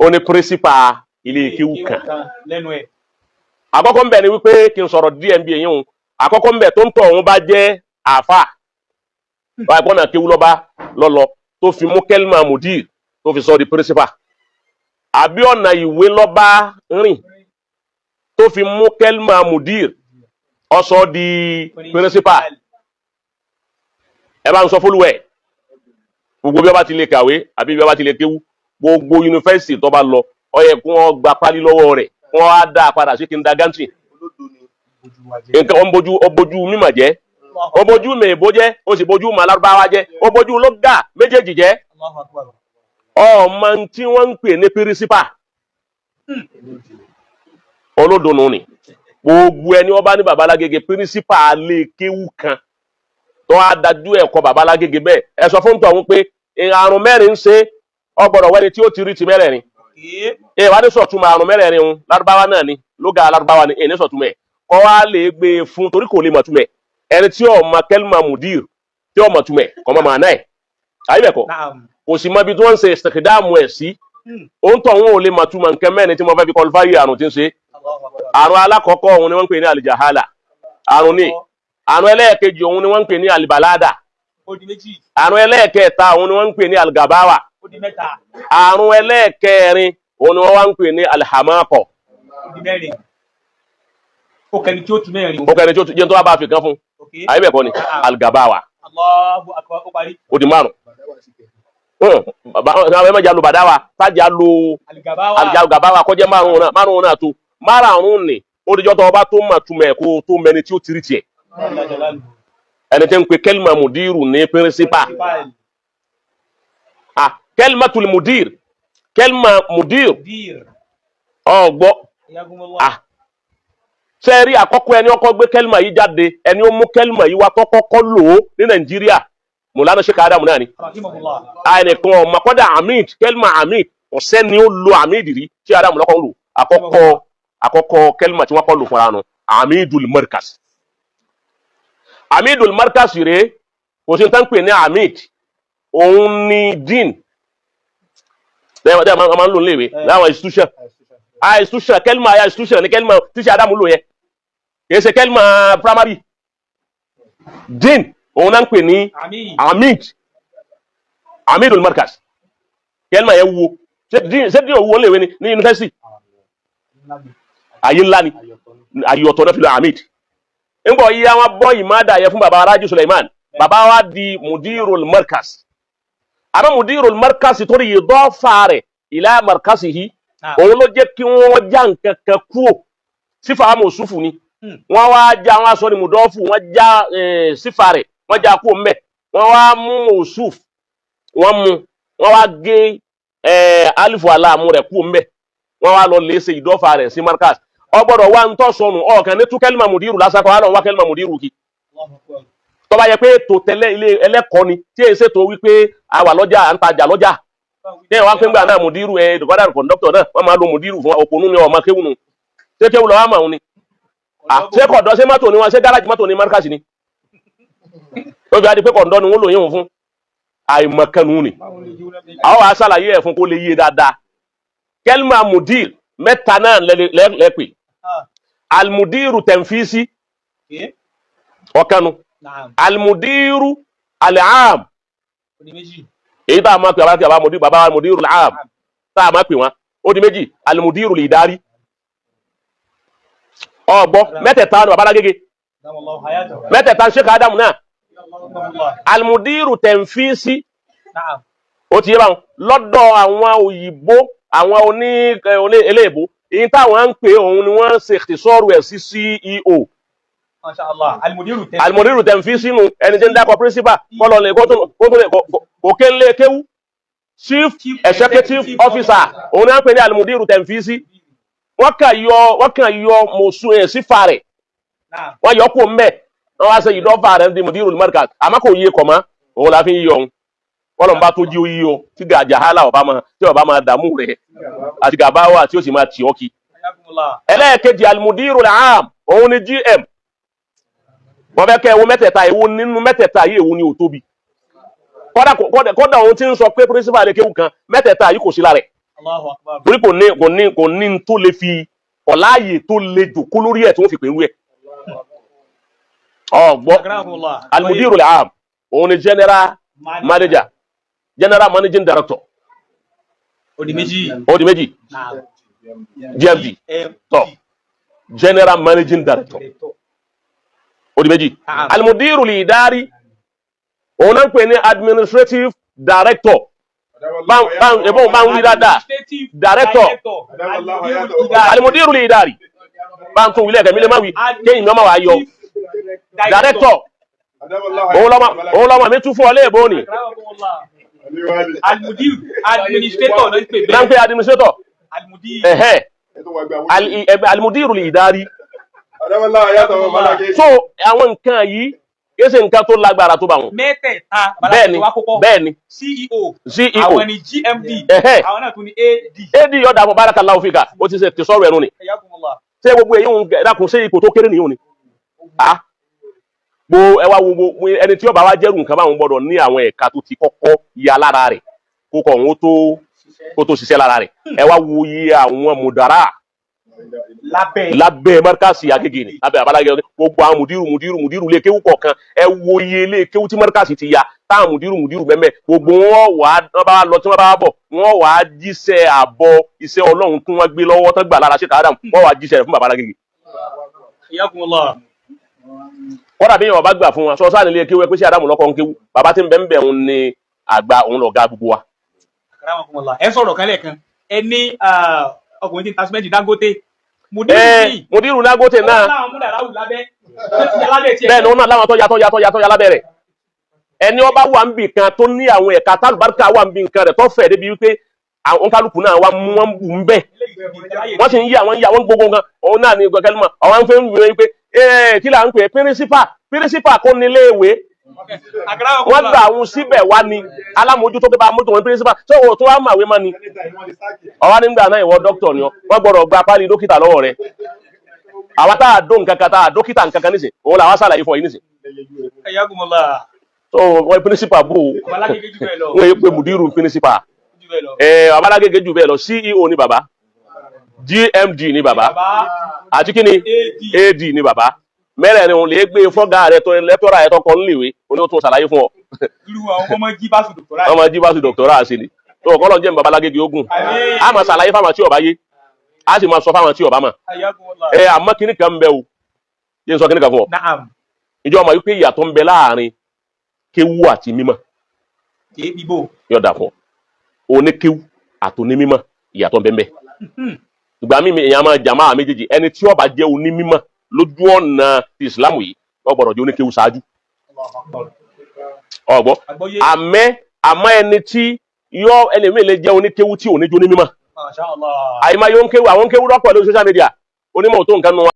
ó ní principal ilé kéwú kan lẹ́nu ẹ̀. àkọ́kọ́ ńbẹ̀ ni wípé kí n sọ̀rọ̀ díẹ̀ nbí eyín òun àkọ́kọ́ ńbẹ̀ tó ń tọ̀ òun bá jẹ́ àáfà báyìí pọ́nà kéwú lọ́ba lọ́lọ́ tó fi mú kẹ́límà mudir tó fi sọ di principal àbí ọ̀nà ìwé lọ́ba rìn tó fi mú kẹ́límà mudir ó sọ di principal ẹ bá ń sọ fólúwẹ̀ gbogbo bí ọba ti lè kàwé àbí bí ọba ti lè kéwú gbogbo yunifásitì tó bá lọ ó yẹ kí wọ́n gba pálí lọ́wọ́ rẹ̀ kí wọ́n á dá a padà sí kindergarten nǹkan ó bójú mímọ̀ jẹ́ ó bójú mèèbó jẹ́ ó sì bójú màlárúbáwá jẹ́ ó bójú lọ́gà méjèèjì jẹ́ ọmọ tí wọ́n ń pè ní pírísípà olódùnú ni gbogbo ẹni wọ́n bá ní babalágége pírísípà lè kéwú kan tó á dájú ẹ̀kọ́ babalágége bẹ́ẹ̀ ẹ sọ fún tọ̀hún pé àrùn mẹ́rin ń ṣe ọgbọ̀dọ̀ wẹ́ni tí ó ti rí ti mẹ́rẹ̀ẹ̀rin wá ní sọ̀túnmọ̀ àrùn mẹ́rẹ̀ẹ̀rin ń lárúbáwá náà ni lóga lárúbáwá ni èyí sọ̀túnmọ̀ ẹ̀ kọ́ wá lè gbé e fún torí kò lè mọ̀ túmẹ̀ ẹni tí ó mọ kẹ́límà mudir tí ó mọ̀ túmẹ̀ kọ́ mọ̀ màánà ẹ̀ àyíbẹ̀kọ́ kò sì mọ ibi tí wọ́n ń ṣe ìsìnkìdáàmù ẹ̀ sí òun tó òun ò lè mọ̀ túmọ̀ nǹkan mẹ́rin tí mo fẹ́ fi kọlifáyé àrùn tí ń ṣe àrùn alákọ̀ọ́kọ́ òun ni wọ́n ń pè ní àlìjàhálà àrùn ní àrùn ẹlẹ́ẹ̀kejì òun ni wọ́n ń pè ní àlìbàládà àrùn ẹlẹ́ẹ̀kẹta òun ni wọ́n ń pè ní àlìgàbáwà àrùn ẹlẹ́ẹ̀kẹrin òun ni wọ́n wá ń pè ní alhamakọ. ó kẹni tí ó tún mẹ́rin. ó kẹni tí ó tún jẹ́ tó wá bá fi kan fún ayé bẹ́ẹ̀ kọ́ ni algabawa. ó di márùn. àwọn ẹ̀mẹ́jà lo bàdáwà tájà lo algabawa kọjá márùn náà tó márùn ni ó dijọ́ tó ọba tó mà túmẹ̀ kó tó mẹni tí ó tiri tiẹ̀. ẹni tí ń pe kẹ́lìmà mudiru ní pírísípà. kẹ́lìmàtul mudir kẹ́lìmà mudir ọgbọ́ sẹ́ẹ̀rí àkọ́kọ́ ẹni ọkọ̀ gbé kẹ́lìmà yìí jáde ẹni ó mú kẹ́lìmà yìí wá tó kọ́kọ́ lò ó ní nàìjíríà mùlánà Sheikh Adamu náà ni àìnìkan ọmọ kọ́dà amid kẹ́lìmà amid ọ̀sẹ́ ni ó lo amid rí Sheikh Adamu lọ́kọ́ lò àkọ́kọ́ kẹ́lìmà tí wọ́n kọ́ lò fúnra nù amidul markas amidul markas rèé kò sí ní tán pè ní amid òun ni dín dẹ́wọ̀n máa ń lò léèwé láwọn institution institution kẹ́lìmà àyà institution ní kẹ́lìmà tí Sheikh Adamu lò yẹn kìí ṣe kẹ́lìmà primary dín òun náà ń pè ní amidul markas kẹ́lìmà yẹn wo ṣé dín òwú léèwé ní yunifásitì ayé ńlá ni ayé ọ̀tọ̀ náà fi lọ amid ńgbọ̀ yí àwọn bọ́ ìmáàdà yẹ fún baba Raji Suleiman baba wa di mudirul markas àmọ́ mudirul markas torí ìdọ́fà rẹ̀ ìlà markasihi òun ló jẹ́ kí wọ́n já nǹkan kan kúò sífà mọ̀súfù ni wọ́n wá já wọn aṣọ ni mùdọ́fù wọ́n já sífà rẹ̀ wọ́n já kúò mẹ́ wọ́n wá mú mọ̀súfù wọ́n wá gé alifu aláàmú rẹ̀ kúò mẹ́ wọ́n wá lọ lè ṣe ìdọ́fà rẹ̀ sí markas ọgbọ́dọ̀ wá ń tọ́ sọnù ọ̀kan ní tú kẹ́lìmà mudiru lásàkọ́ wá lọ wá kẹ́lìmà mudiru kí tó bá yẹ pé ètò tẹ́lẹ̀ ilé ẹlẹ́kọ̀ọ́ ni tí èyí ṣètò wípé a wà lọ́jà à ń tajà lọ́jà tí wọ́n pín gbà náà mudiru dùkọ́dà kọ̀ǹdọ́kítọ̀ náà wọ́n máa lo mudiru fún òpónú ni ọmọ kéwù nù ṣé kéwù lọ́wọ́ àmà òun ni ṣé kọ̀ǹdọ́ ṣé mọ́tò ni wọn ṣé gáràjì mọ́tò ni markasi ni ó fi adi pé kọ̀ǹdọ́ ni wọ́n lò yín fún àìmọ̀kànnù ni àwọn wàá ṣàlàyé ẹ̀ fún kó lè yé dáadáa kẹ́lìmà mudir mẹ́ta náà lẹ́pẹ̀ almudiru tẹ̀mfísí ọ̀kanu almudiru al'am èyí tá a máa pè bàbá mudiru al'am tá a máa pè wọn ó di méjì almudiru l'idari ọgbọ́ mẹ́tẹ̀ẹ̀ta ní babalágége mẹ́tẹ̀ẹ̀ta Sheikh Adamu náà almudiru tẹ̀mfísí ó ti yé báwọn lọ́dọ̀ àwọn òyìnbó àwọn eléèbó èyí táwọn ń pè òun ni wọ́n ṣe ìṣòro ẹ̀ sí CEO almudiru tẹ̀mfísí nù ẹni tí ń dákọ̀ principal kọ́lọ̀ lè kókè ń lé kéwú chief executive officer òun ni wọ́n pè ní almudiru tẹ̀mfísí wọ́n kàn yọ mọ̀sùn ẹ̀ sí fa rẹ̀ wọ́n yọ kó mbẹ́ wọ́n wá ṣe ìdọ́fà rẹ̀ ní mudiru markaz àmọ́ kò yé kọ̀ mọ́ òun la fi ń yọ òun kọ́lọ̀ ń bá tó jí ó yí o tí gàjàhálà ọba máa dààmú rẹ̀ àti gàbáwà tí ó sì máa tì ọ́ kí. ẹlẹ́ẹ̀kejì almudiru al'am òun ni GM wọ́n fẹ́ kẹ́ ewu mẹ́tẹ̀ẹ̀ta ewu nínú mẹ́tẹ̀ẹ̀ta yìí ewu ni ò tóbi kọ́dà òun ti ń sọ pé principal lè kéwù kan mẹ́tẹ̀ẹ̀ta yìí kò sí lára ẹ̀ Allahu akbar. torí kò ní tó lè fi ọ̀láàyè tó lè jòkó lórí ẹ̀ tí wọ́n fi pè ń rú ẹ̀. ọgbọ́ Akramakumullah. almudirul am òun ni general manager general managing director Odi méjì. ó di méjì Naam. GMD tọ general managing director ó di méjì Naam. almudirul idari òun náà ń pè ní administrative director ẹ̀bọ́n bá ń wí dáadáa director almudirul idari bá ń tún wílẹ̀ kẹ́mi lè má wí kéyìn mọ́mọ́ wá yọ director òun lọ́mọ mi tún fún ọ léèbó ni Almudir administrator ló ń pè náà ń pè administrator Almudir. almudirul idari so àwọn nǹkan yìí kìí ṣe nǹkan tó lágbára tó bá wọn. Mẹ́tẹ̀ẹ̀ta bẹ́ẹ̀ni bẹ́ẹ̀ni CEO CEO àwọn ni GMD àwọn náà tún ni AD. yọ̀ọ́ dàbọ̀ barakallahu fika ó ti ṣe tẹ̀sọ́rọ̀ ẹ̀rù ni Hayyakumullah. ṣé gbogbo èyí ń dákun ṣé ipò tó kéré nìyí ni. ẹ wá wo ẹni tí ó bá wá jẹ́rù nǹkan báwọn gbọ́dọ̀ ní àwọn ẹ̀ka tó ti kọ́kọ́ ya lára rẹ̀ kó kọ̀ òun kó tó ṣiṣẹ́ lára rẹ̀ ẹ wá wo iye àwọn mùdàrà lábẹ́ márkàsì Agége ni lábẹ́ Abalagé gbogbo àwọn mùdírù lé kéwú kọ̀ọ̀kan ẹ wo iye ilé kéwú tí márkàsì ti ya táwọn mùdírù mẹ́mẹ́ gbogbo wọn bá lọ tí wọ́n bá bọ̀ wọ́n wà á jíṣẹ́ àbọ̀ iṣẹ́ Ọlọ́run tí wọ́n gbé lọ́wọ́ tán gbà lára Sheikh Adam wọ́n wà á jíṣẹ́ rẹ̀ fún bàbá Alágége. Hayyakumullah. kọ́dà bí yẹn bá gbà fún wa sọ sáà nílé kéwú ẹ pé Sheikh Adam lọ́kọ́ ń kéwú bàbá tí ń bẹ̀ ń ní àgbà òun lọ̀gá gbogbo wa. Akramakumullah. Ẹ sọ̀rọ̀ kan lẹ́ẹ̀kan ẹ ní ọkùnrin tí ń ta símẹ́ǹtì Dangote. Mudiru Dangote náà bẹ́ẹ̀ ni wọn náà láwọn tó yàtọ̀ lábẹ́ rẹ̀ ẹni ọba wà ń bì kan tó ní àwọn ẹ̀ka tálùbáríkà wà ń bì nǹkan rẹ̀ tó fẹ̀ débi wípé àwọn kálukú náà wà mú wọn bù ń bẹ̀ wọ́n sì ń yí àwọn gbogbo nǹkan òun náà ní gbẹ̀gẹ́lì mọ̀ àwọn ń fẹ́ ń wíwẹ́ wípé kí là ń pè é pírísípà kó nílé ìwé wọ́n gbà àwọn síbẹ̀ wá ní alámòójútó pé bá mójú wọn pírísípà tó o tó wá màwé mọ́ ni ọwọ́ nígbà náà ìwọ dókítà ni wọ́n gbọ́dọ̀ gba pálí dókítà lọ́wọ́ rẹ̀ àwa tá a dó nǹkan kan tá a dókítà nǹkan kan nísìn òun làwọn sàlàyé fún ọ yìí nísìn. tó wọ́n pírísípà bò wọ́n yẹ pé mùdírù pírísípà Abalagége jù bẹ́ẹ̀ lọ CEO ni bàbá GMD ni bàbá àti kí ni AD ni bàbá mẹ́rẹ̀ẹ̀rin òun lè gbé fọ́gà rẹ̀ tó lẹ́tọ́rà ẹ̀ tọkọ níléèwé oní ó tún ṣàlàyé fún ọ. ọmọ jíbásù dòkítọ́rà sí ni tó ọkọ lọ jẹ́ bàbá Alágége ogun a máa ṣàlàyé fáwọn tí ó bá yé a sì máa sọ fáwọn tí ó bá mọ̀. àmọ́ kíní kan ń bẹ o yé n sọ kíní kan fún ọ. ìjọ ọmọ yìí pé ìyàtọ̀ ń bẹ láàrin kéwú àti mímọ̀ yóò dà fún ọ oníkéwú àtòní mímọ̀ ìyàtọ̀ ń bẹ ń bẹ. ìgbà míì èèyàn máa jà máa méjèèjì ẹni tí ó bá jẹ́ onímímọ̀ lójú ọ̀nà ti ìsìlámù yìí wọ́n gbọ́dọ̀ jẹ́ oníkéwú ṣáájú ọgbọ́ àmọ́ ẹni tí yọ ẹlẹ́mìí lè jẹ́ oníkéwú tí ò ní jó ní mímọ̀ àyèmáyé àwọn kéwú rọ́pọ̀ lórí social media onímọ̀ tó nǹkan nù wá.